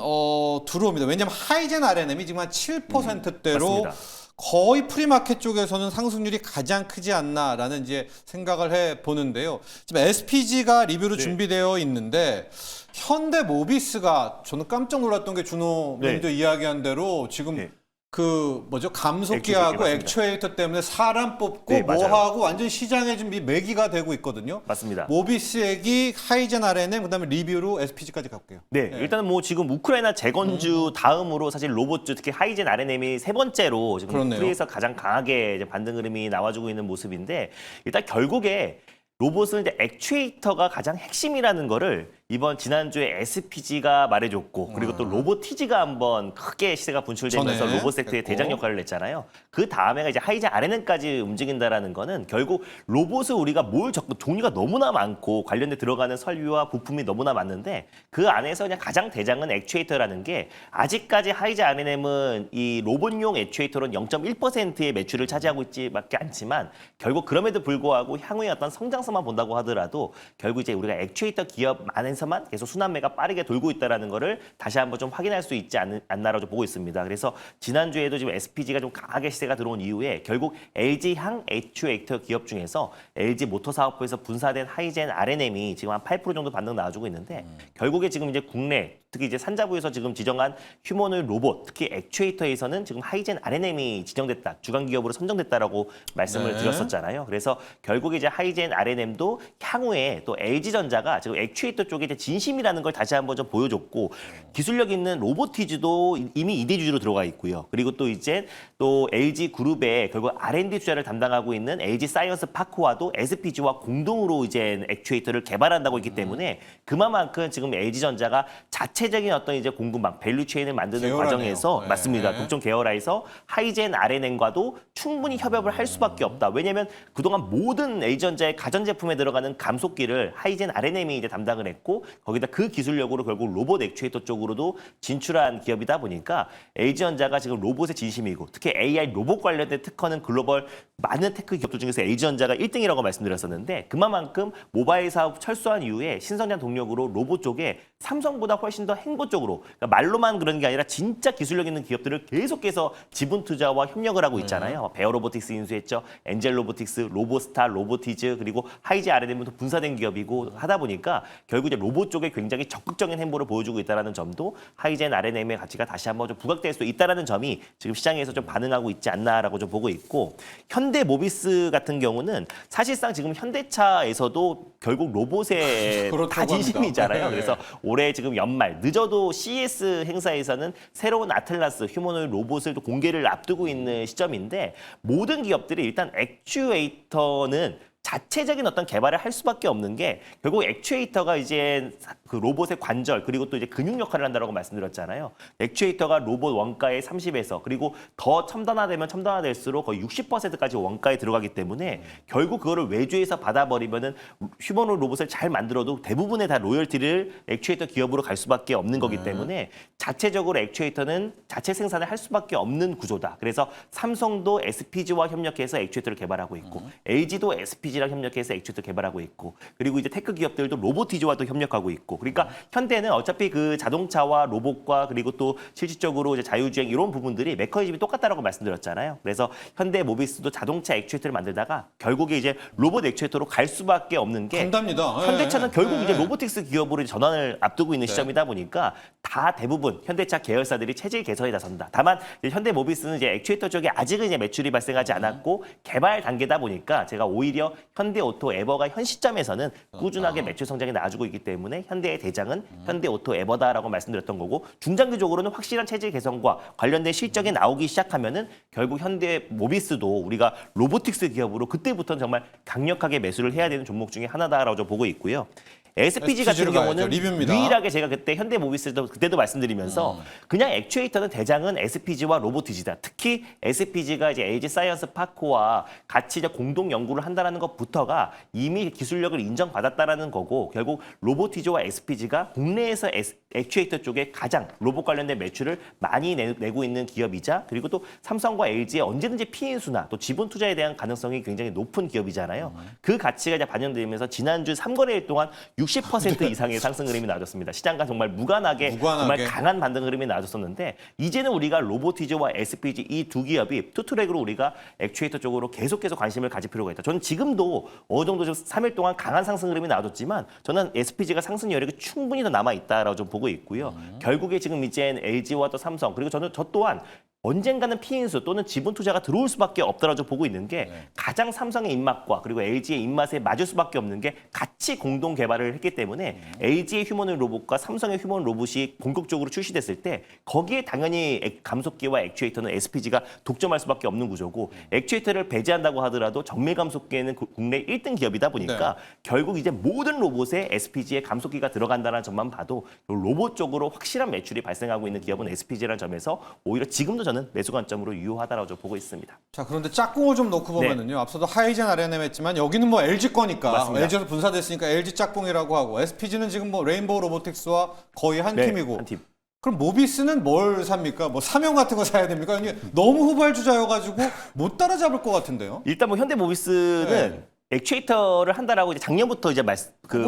들어옵니다. 왜냐하면 하이젠 RNM이 지금 한 7%대로 맞습니다. 거의 프리마켓 쪽에서는 상승률이 가장 크지 않나라는 이제 생각을 해 보는데요. 지금 SPG가 리뷰로 네. 준비되어 있는데 현대 모비스가 저는 깜짝 놀랐던 게 준호 네. 님도 이야기한 대로 지금 네. 그 뭐죠 감속기하고 맞습니다. 액추에이터 때문에 사람 뽑고 네, 뭐 맞아요. 하고 완전 시장에 좀 매기가 되고 있거든요. 맞습니다. 모비스액이 하이젠 RNM 그다음에 리뷰로 SPG까지 갈게요. 네, 일단은 뭐 지금 우크라이나 재건주 다음으로 사실 로봇주 특히 하이젠 RNM이 세 번째로 지금 그렇네요. 프리에서 가장 강하게 이제 반등 흐름이 나와주고 있는 모습인데 일단 결국에 로봇은 이제 액추에이터가 가장 핵심이라는 거를 이번 지난주에 SPG가 말해줬고 그리고 또 로보티지가 한번 크게 시세가 분출되면서 전에 로봇 섹터의 했고. 대장 역할을 했잖아요. 그 다음에가 이제 하이젠 RNM까지 움직인다라는 거는 결국 로봇을 우리가 뭘 적고 종류가 너무나 많고 관련돼 들어가는 설비와 부품이 너무나 많은데 그 안에서 그냥 가장 대장은 액추에이터라는 게 아직까지 하이젠 RNM은 이 로봇용 액추에이터로는 0.1%의 매출을 차지하고 있지밖에 않지만 결국 그럼에도 불구하고 향후의 어떤 성장성만 본다고 하더라도 결국 이제 우리가 액추에이터 기업 안에서만 계속 순환매가 빠르게 돌고 있다는 거를 다시 한번 좀 확인할 수 있지 않나라고 보고 있습니다. 그래서 지난주에도 지금 SPG가 좀 강하게 시세가 들어온 이후에 결국 LG 향 액추에이터 기업 중에서 LG 모터 사업부에서 분사된 하이젠 RNM이 지금 한 8% 정도 반등 나와주고 있는데 결국에 지금 이제 국내 특히 이제 산자부에서 지금 지정한 휴머노id 로봇, 특히 액추에이터에서는 지금 하이젠 RNM이 지정됐다, 주간 기업으로 선정됐다라고 말씀을 네. 드렸었잖아요. 그래서 결국에 이제 하이젠 RNM도 향후에 또 LG전자가 지금 액추에이터 쪽에 이제 진심이라는 걸 다시 한번 좀 보여줬고, 기술력 있는 로보티즈도 이미 2대 주주로 들어가 있고요. 그리고 또 이제 또 LG 그룹의 결국 R&D 투자를 담당하고 있는 LG 사이언스 파크와도 SPG와 공동으로 이제 액추에이터를 개발한다고 있기 때문에 그만큼 지금 LG전자가 자체적인 어떤 이제 공급망, 밸류 체인을 만드는 계열화네요. 과정에서 네. 맞습니다. 네. 독점 계열화에서 하이젠 RNN과도 충분히 협업을 할 수밖에 없다. 왜냐하면 그동안 모든 LG전자의 가전제품에 들어가는 감속기를 하이젠 RNM이 이제 담당을 했고, 거기다 그 기술력으로 결국 로봇 액추에이터 쪽으로도 진출한 기업이다 보니까 LG전자가 지금 로봇의 진심이고, 특히 AI 로봇 관련된 특허는 글로벌 많은 테크 기업들 중에서 LG전자가 1등이라고 말씀드렸었는데, 그만큼 모바일 사업 철수한 이후에 신성장 동력으로 로봇 쪽에 삼성보다 훨씬 더 행보적으로, 그러니까 말로만 그런 게 아니라 진짜 기술력 있는 기업들을 계속해서 지분 투자와 협력을 하고 있잖아요. 베어 로보틱스 인수했죠. 엔젤 로보틱스, 로보스타, 로보티즈, 그리고 하이지 RNM도 분사된 기업이고 하다 보니까 결국 이제 로봇 쪽에 굉장히 적극적인 행보를 보여주고 있다는 점도 하이젠 RNM의 가치가 다시 한번 좀 부각될 수 있다는 점이 지금 시장에서 좀 반응하고 있지 않나라고 좀 보고 있고, 현대 모비스 같은 경우는 사실상 지금 현대차에서도 결국 로봇의 그렇다고 다 진심이잖아요. 합니다. 네. 그래서 올해 지금 연말 늦어도 CES 행사에서는 새로운 아틀라스 휴머노id 로봇을 또 공개를 앞두고 있는 시점인데, 모든 기업들이 일단 액추에이터는 자체적인 어떤 개발을 할 수밖에 없는 게, 결국 액추에이터가 이제 그 로봇의 관절 그리고 또 이제 근육 역할을 한다고 말씀드렸잖아요. 액추에이터가 로봇 원가의 30에서 그리고 더 첨단화되면 첨단화될수록 거의 60%까지 원가에 들어가기 때문에 결국 그거를 외주에서 받아버리면은 휴머노id 로봇을 잘 만들어도 대부분의 다 로열티를 액추에이터 기업으로 갈 수밖에 없는 거기 때문에 자체적으로 액추에이터는 자체 생산을 할 수밖에 없는 구조다. 그래서 삼성도 SPG와 협력해서 액추에이터를 개발하고 있고, LG도 SPG랑 협력해서 액추에이터 개발하고 있고, 그리고 이제 테크 기업들도 로보티즈와 또 협력하고 있고, 그러니까 현대는 어차피 그 자동차와 로봇과 그리고 또 실질적으로 이제 자율주행 이런 부분들이 메커니즘이 똑같다라고 말씀드렸잖아요. 그래서 현대 모비스도 자동차 액추에이터를 만들다가 결국에 이제 로봇 액추에이터로 갈 수밖에 없는 게, 간답니다. 현대차는 네. 결국 네. 이제 로보틱스 기업으로 이제 전환을 앞두고 있는 시점이다 보니까 다 대부분 현대차 계열사들이 체질 개선에 나선다. 다만 이제 현대 모비스는 이제 액추에이터 쪽에 아직은 이제 매출이 발생하지 않았고 개발 단계다 보니까 제가 오히려 현대오토 에버가 현 시점에서는 꾸준하게 매출 성장이 나아지고 있기 때문에 현대의 대장은 현대오토 에버다라고 말씀드렸던 거고, 중장기적으로는 확실한 체질 개선과 관련된 실적이 나오기 시작하면은 결국 현대 모비스도 우리가 로보틱스 기업으로 그때부터는 정말 강력하게 매수를 해야 되는 종목 중에 하나다라고 좀 보고 있고요. SPG 같은 SPG 로 가야죠. 경우는 리뷰입니다. 유일하게 제가 그때 현대 모비스도 그때도 말씀드리면서 그냥 액추에이터는 대장은 SPG와 로보티즈다. 특히 SPG가 이제 LG 사이언스 파크와 같이 이제 공동 연구를 한다는 것부터가 이미 기술력을 인정받았다라는 거고, 결국 로보티즈와 SPG가 국내에서 액추에이터 쪽에 가장 로봇 관련된 매출을 많이 내고 있는 기업이자, 그리고 또 삼성과 LG의 언제든지 피인수나 또 지분 투자에 대한 가능성이 굉장히 높은 기업이잖아요. 그 가치가 이제 반영되면서 지난주 3거래일 동안 60% 이상의 상승 흐름이 나와줬습니다. 시장과 정말 무관하게 정말 강한 반등 흐름이 나와줬었는데, 이제는 우리가 로보티즈와 SPG 이 두 기업이 투트랙으로 우리가 액추에이터 쪽으로 계속해서 관심을 가질 필요가 있다. 저는 지금도 어느 정도 좀 3일 동안 강한 상승 흐름이 나와줬지만 저는 SPG가 상승 여력이 충분히 더 남아있다라고 좀 보고 있고요. 결국에 지금 이제 LG와 또 삼성, 그리고 저 또한 언젠가는 피인수 또는 지분 투자가 들어올 수밖에 없다라고 보고 있는 게, 가장 삼성의 입맛과 그리고 LG의 입맛에 맞을 수밖에 없는 게 같이 공동 개발을 했기 때문에 LG의 휴머노id 로봇과 삼성의 휴머노id 로봇이 공격적으로 출시됐을 때 거기에 당연히 감속기와 액추에이터는 SPG가 독점할 수밖에 없는 구조고, 액추에이터를 배제한다고 하더라도 정밀 감속기에는 국내 1등 기업이다 보니까 결국 이제 모든 로봇에 SPG의 감속기가 들어간다는 점만 봐도 로봇 쪽으로 확실한 매출이 발생하고 있는 기업은 SPG라는 점에서 오히려 지금도 저는 매수 관점으로 유효하다라고 좀 보고 있습니다. 자, 그런데 짝꿍을 좀 놓고 보면은요. 앞서도 하이젠 RNM 했지만 여기는 뭐 LG 거니까, 맞습니다. LG에서 분사됐으니까 LG 짝꿍이라고 하고, SPG는 지금 뭐 레인보우 로보틱스와 거의 한 팀이고. 한 팀. 그럼 모비스는 뭘 삽니까? 뭐 사명 같은 거 사야 됩니까? 이게 너무 후발주자여가지고 못 따라잡을 것 같은데요. 일단 뭐 현대 모비스는 액추에이터를 한다라고 이제 작년부터 이제 뭐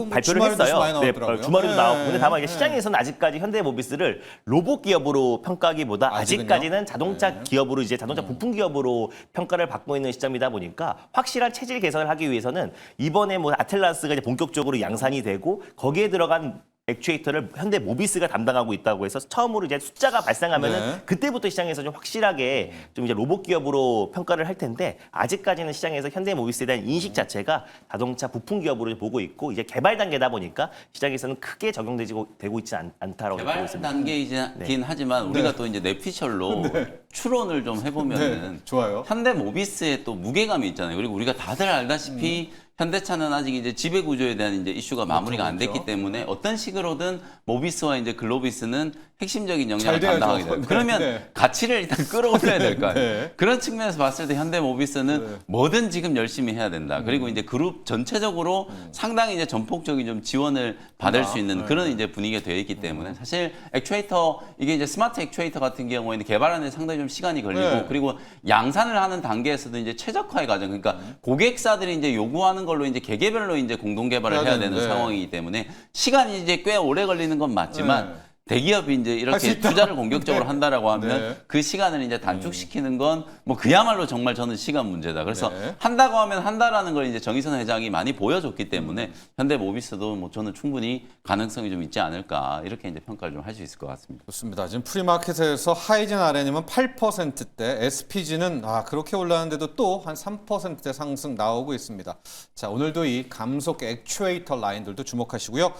발표를 주말에도 했어요. 많이 나오더라고요. 주말에도 나오고. 근데 다만 이제 네. 시장에서는 아직까지 현대 모비스를 로봇 기업으로 평가하기보다 아직은요? 아직까지는 자동차 기업으로, 이제 자동차 부품 기업으로 평가를 받고 있는 시점이다 보니까 확실한 체질 개선을 하기 위해서는 이번에 뭐 아틀라스가 이제 본격적으로 양산이 되고 거기에 들어간 액추에이터를 현대 모비스가 담당하고 있다고 해서 처음으로 이제 숫자가 발생하면은 네. 그때부터 시장에서 좀 확실하게 좀 이제 로봇 기업으로 평가를 할 텐데 아직까지는 시장에서 현대 모비스에 대한 인식 자체가 자동차 부품 기업으로 보고 있고 이제 개발 단계다 보니까 시장에서는 크게 적용되고 있지 않다라고 보고 개발 있습니다. 단계이긴 하지만 우리가 또 이제 뇌피셜로 추론을 좀 해보면은 네, 좋아요. 현대 모비스의 또 무게감이 있잖아요. 그리고 우리가 다들 알다시피 현대차는 아직 이제 지배 구조에 대한 이제 이슈가 마무리가 안 됐기 그렇죠. 때문에 어떤 식으로든 모비스와 이제 글로비스는 핵심적인 영역을 잘 돼야죠. 담당하게 돼요. 네, 그러면 네. 가치를 일단 끌어올려야 될 거 아니에요. 네. 그런 측면에서 봤을 때 현대 모비스는 네. 뭐든 지금 열심히 해야 된다. 그리고 이제 그룹 전체적으로 상당히 이제 전폭적인 좀 지원을 받을 수 있는 네. 그런 이제 분위기가 되어 있기 때문에 사실 액추에이터 이게 이제 스마트 액추에이터 같은 경우에는 개발하는 데 상당히 좀 시간이 걸리고 네. 그리고 양산을 하는 단계에서도 이제 최적화의 과정 그러니까 고객사들이 이제 요구하는 걸로 이제 개개별로 이제 공동 개발을 해야 해야 되는 되는데. 상황이기 때문에 시간이 이제 꽤 오래 걸리는 건 맞지만 네. 대기업이 이제 할수 이렇게 있다. 투자를 공격적으로 네. 한다라고 하면 네. 그 시간을 이제 단축시키는 건 뭐 그야말로 정말 저는 시간 문제다. 그래서 네. 한다고 하면 한다라는 걸 이제 정의선 회장이 많이 보여줬기 때문에 현대 모비스도 뭐 저는 충분히 가능성이 좀 있지 않을까 이렇게 이제 평가를 좀 할 수 있을 것 같습니다. 좋습니다. 지금 프리마켓에서 하이젠 RNM은 8%대, SPG는 그렇게 올랐는데도 또 한 3%대 상승 나오고 있습니다. 자, 오늘도 이 감속 액추에이터 라인들도 주목하시고요.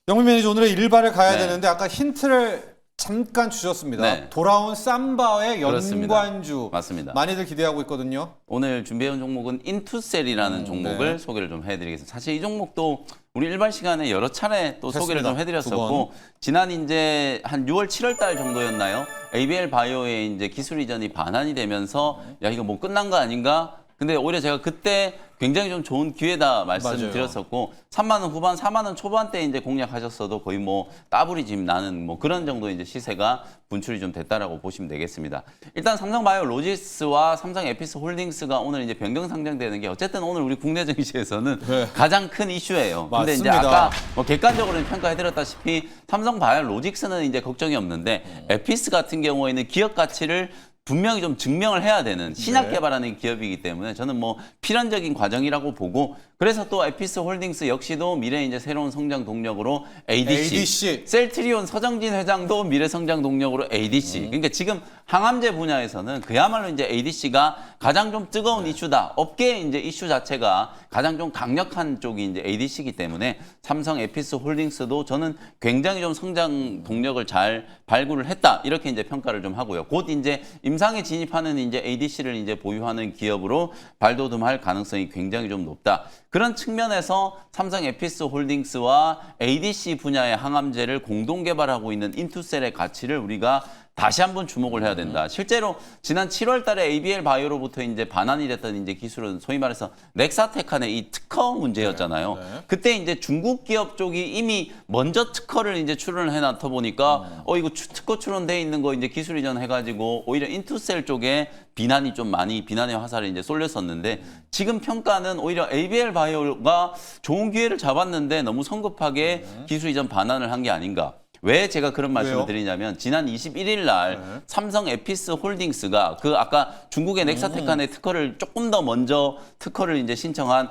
영민 매니저 오늘의 일발을 가야 네. 되는데 아까 힌트를 잠깐 주셨습니다. 네. 돌아온 삼바의 그렇습니다. 연관주 맞습니다. 많이들 기대하고 있거든요. 오늘 준비해온 종목은 인투셀이라는 종목을 네. 소개를 좀 해드리겠습니다. 사실 이 종목도 우리 일반 시간에 여러 차례 또 소개를 했습니다. 좀 해드렸었고 지난 이제 한 6월 7월 달 정도였나요? ABL 바이오의 이제 기술 이전이 반환이 되면서 야 이거 뭐 끝난 거 아닌가? 근데 오히려 제가 그때 굉장히 좀 좋은 기회다 말씀드렸었고 3만 원 후반, 4만 원 초반대 이제 공략하셨어도 거의 뭐 따블이 지금 나는 뭐 그런 정도 이제 시세가 분출이 좀 됐다라고 보시면 되겠습니다. 일단 삼성바이오로직스와 삼성 에피스 홀딩스가 오늘 이제 변경 상장되는 게 어쨌든 오늘 우리 국내 증시에서는 네. 가장 큰 이슈예요. 근데 이제 맞습니다. 아까 뭐 객관적으로는 평가해드렸다시피 삼성바이오로직스는 이제 걱정이 없는데 에피스 같은 경우에는 기업 가치를 분명히 좀 증명을 해야 되는 신약 네. 개발하는 기업이기 때문에 저는 뭐 필연적인 과정이라고 보고 그래서 또 에피스 홀딩스 역시도 미래 이제 새로운 성장 동력으로 ADC. 셀트리온 서정진 회장도 미래 성장 동력으로 ADC. 그러니까 지금 항암제 분야에서는 그야말로 이제 ADC가 가장 좀 뜨거운 이슈다. 업계 이제 이슈 자체가 가장 좀 강력한 쪽이 이제 ADC이기 때문에 삼성 에피스 홀딩스도 저는 굉장히 좀 성장 동력을 잘 발굴을 했다. 이렇게 이제 평가를 좀 하고요. 곧 이제 임상에 진입하는 이제 ADC를 이제 보유하는 기업으로 발돋움할 가능성이 굉장히 좀 높다. 그런 측면에서 삼성 에피스 홀딩스와 ADC 분야의 항암제를 공동 개발하고 있는 인투셀의 가치를 우리가 다시 한번 주목을 해야 된다. 실제로 지난 7월 달에 ABL 바이오로부터 이제 반환이 됐던 이제 기술은 소위 말해서 넥사테칸의 이 특허 문제였잖아요. 그때 이제 중국 기업 쪽이 이미 먼저 특허를 이제 출원을 해놨다 보니까 이거 특허 출원돼 있는 거 이제 기술 이전 해가지고 오히려 인투셀 쪽에 비난이 좀 많이 비난의 화살이 이제 쏠렸었는데 지금 평가는 오히려 ABL 바이오가 좋은 기회를 잡았는데 너무 성급하게 기술 이전 반환을 한 게 아닌가. 왜 제가 그런 말씀을 왜요? 드리냐면 지난 21일 날 삼성 에피스 홀딩스가 그 아까 중국의 넥사테칸의 특허를 조금 더 먼저 특허를 이제 신청한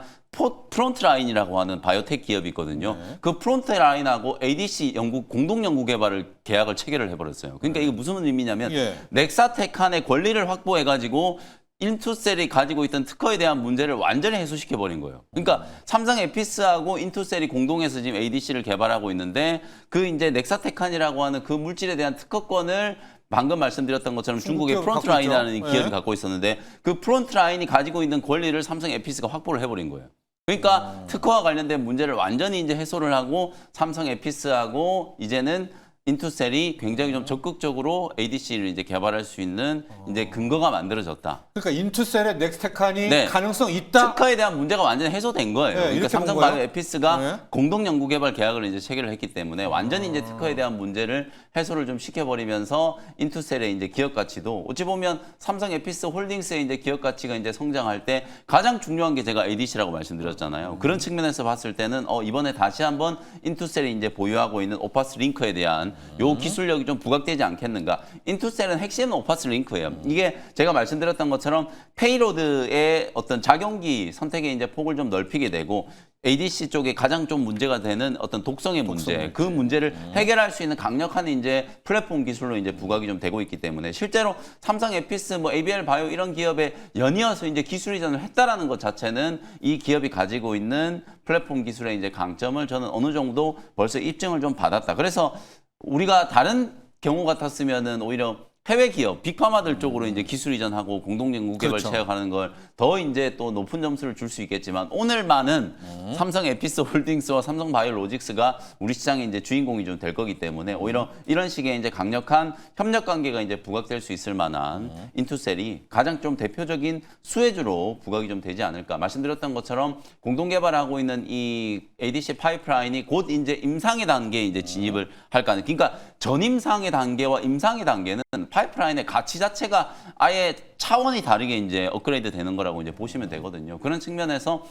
프론트라인이라고 하는 바이오텍 기업이 있거든요. 그 프론트라인하고 ADC 연구 공동 연구 개발을 계약을 체결을 해버렸어요. 그러니까 이게 무슨 의미냐면 예. 넥사테칸의 권리를 확보해가지고 인투셀이 가지고 있던 특허에 대한 문제를 완전히 해소시켜 버린 거예요. 그러니까 삼성 에피스하고 인투셀이 공동해서 지금 ADC를 개발하고 있는데 그 이제 넥사테칸이라고 하는 그 물질에 대한 특허권을 방금 말씀드렸던 것처럼 중국의 중국이 프론트라인이라는 갖고 있죠. 기업이 갖고 있었는데 그 프론트라인이 가지고 있는 권리를 삼성 에피스가 확보를 해버린 거예요. 그러니까 특허와 관련된 문제를 완전히 이제 해소를 하고 삼성 에피스하고 이제는 인투셀이 굉장히 좀 적극적으로 ADC를 이제 개발할 수 있는 이제 근거가 만들어졌다. 그러니까 인투셀의 넥스테칸이 네. 가능성 있다. 특허에 대한 문제가 완전히 해소된 거예요. 네, 그러니까 이렇게 본 삼성 거예요? 바이오 에피스가 네. 공동 연구 개발 계약을 이제 체결을 했기 때문에 완전히 이제 특허에 대한 문제를 해소를 좀 시켜버리면서 인투셀의 이제 기업 가치도 어찌 보면 삼성 에피스 홀딩스의 이제 기업 가치가 이제 성장할 때 가장 중요한 게 제가 ADC라고 말씀드렸잖아요. 그런 측면에서 봤을 때는 이번에 다시 한번 인투셀이 이제 보유하고 있는 오파스 링크에 대한 대한 요 기술력이 좀 부각되지 않겠는가. 인투셀은 핵심은 오파스 링크예요. 이게 제가 말씀드렸던 것처럼 페이로드의 어떤 작용기 선택의 이제 폭을 좀 넓히게 되고 ADC 쪽에 가장 좀 문제가 되는 어떤 독성의 문제, 그 문제를 해결할 수 있는 강력한 이제 플랫폼 기술로 이제 부각이 좀 되고 있기 때문에 실제로 삼성 에피스, 뭐 ABL 바이오 이런 기업에 연이어서 이제 기술 이전을 했다라는 것 자체는 이 기업이 가지고 있는 플랫폼 기술의 이제 강점을 저는 어느 정도 벌써 입증을 좀 받았다. 그래서 우리가 다른 경우 같았으면은 오히려 해외 기업, 빅파마들 쪽으로 이제 기술 이전하고 공동 연구 개발 그렇죠. 채용하는 걸 더 이제 또 높은 점수를 줄 수 있겠지만 오늘만은 삼성 에피스 홀딩스와 삼성 바이오로직스가 우리 시장의 이제 주인공이 좀 될 거기 때문에 오히려 이런 식의 이제 강력한 협력 관계가 이제 부각될 수 있을 만한 인투셀이 가장 좀 대표적인 수혜주로 부각이 좀 되지 않을까. 말씀드렸던 것처럼 공동 개발하고 있는 이 ADC 파이프라인이 곧 이제 임상의 단계에 이제 진입을 할 가능. 그러니까 전임상의 단계와 임상의 단계는 파이프라인의 가치 자체가 아예 차원이 다르게 이제 업그레이드 되는 거라고 이제 보시면 되거든요. 그런 측면에서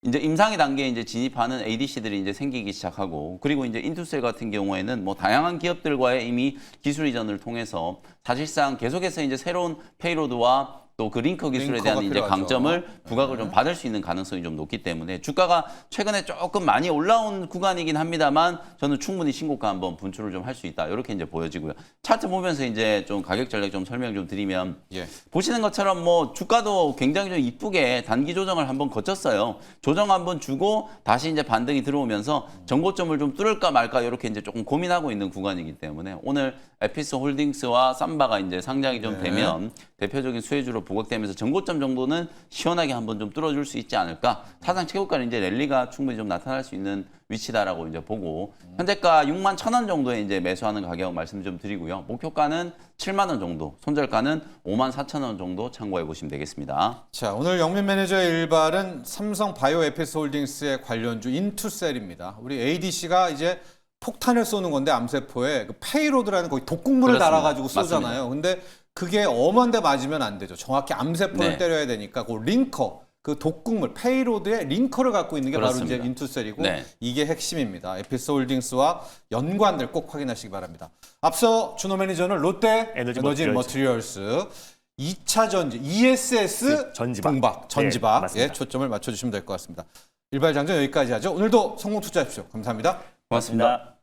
이제 임상의 단계에 이제 진입하는 ADC들이 이제 생기기 시작하고 그리고 이제 인투셀 같은 경우에는 뭐 다양한 기업들과의 이미 기술 이전을 통해서 사실상 계속해서 이제 새로운 페이로드와 또 그 링커 기술에 대한 이제 필요하죠. 강점을 부각을 좀 받을 수 있는 가능성이 좀 높기 때문에 주가가 최근에 조금 많이 올라온 구간이긴 합니다만 저는 충분히 신고가 한번 분출을 좀 할 수 있다. 이렇게 이제 보여지고요. 차트 보면서 이제 좀 가격 전략 좀 설명 좀 드리면 예. 보시는 것처럼 뭐 주가도 굉장히 좀 이쁘게 단기 조정을 한번 거쳤어요. 조정 한번 주고 다시 이제 반등이 들어오면서 정고점을 좀 뚫을까 말까 이렇게 이제 조금 고민하고 있는 구간이기 때문에 오늘 에피스 홀딩스와 삼바가 이제 상장이 좀 되면 대표적인 수혜주로 부각되면서 정고점 정도는 시원하게 한번 좀 뚫어줄 수 있지 않을까. 사상 최고가는 이제 랠리가 충분히 좀 나타날 수 있는 위치다라고 이제 보고 현재가 6만 1,000원 정도에 이제 매수하는 가격 말씀 좀 드리고요. 목표가는 7만 원 정도, 손절가는 5만 4천 원 정도 참고해 보시면 되겠습니다. 자, 오늘 영민 매니저의 일발은 삼성 바이오 에피스 홀딩스의 관련주 인투셀입니다. 우리 ADC가 이제 폭탄을 쏘는 건데 암세포에 그 페이로드라는 거기 독극물을 그렇습니다. 달아가지고 쏘잖아요. 근데 그게 엄한 데 맞으면 안 되죠. 정확히 암세포를 네. 때려야 되니까 그 링커, 그 독극물 페이로드의 링커를 갖고 있는 게 그렇습니다. 바로 이제 인투셀이고 네. 이게 핵심입니다. 에피스 홀딩스와 연관들 꼭 확인하시기 바랍니다. 앞서 준호 매니저는 롯데 에너지 머티리얼스 2차 전지 ESS 전지박. 동박, 네, 전지박에 맞습니다. 초점을 맞춰주시면 될 것 같습니다. 일발장전 여기까지 하죠. 오늘도 성공 투자하십시오. 감사합니다. 고맙습니다.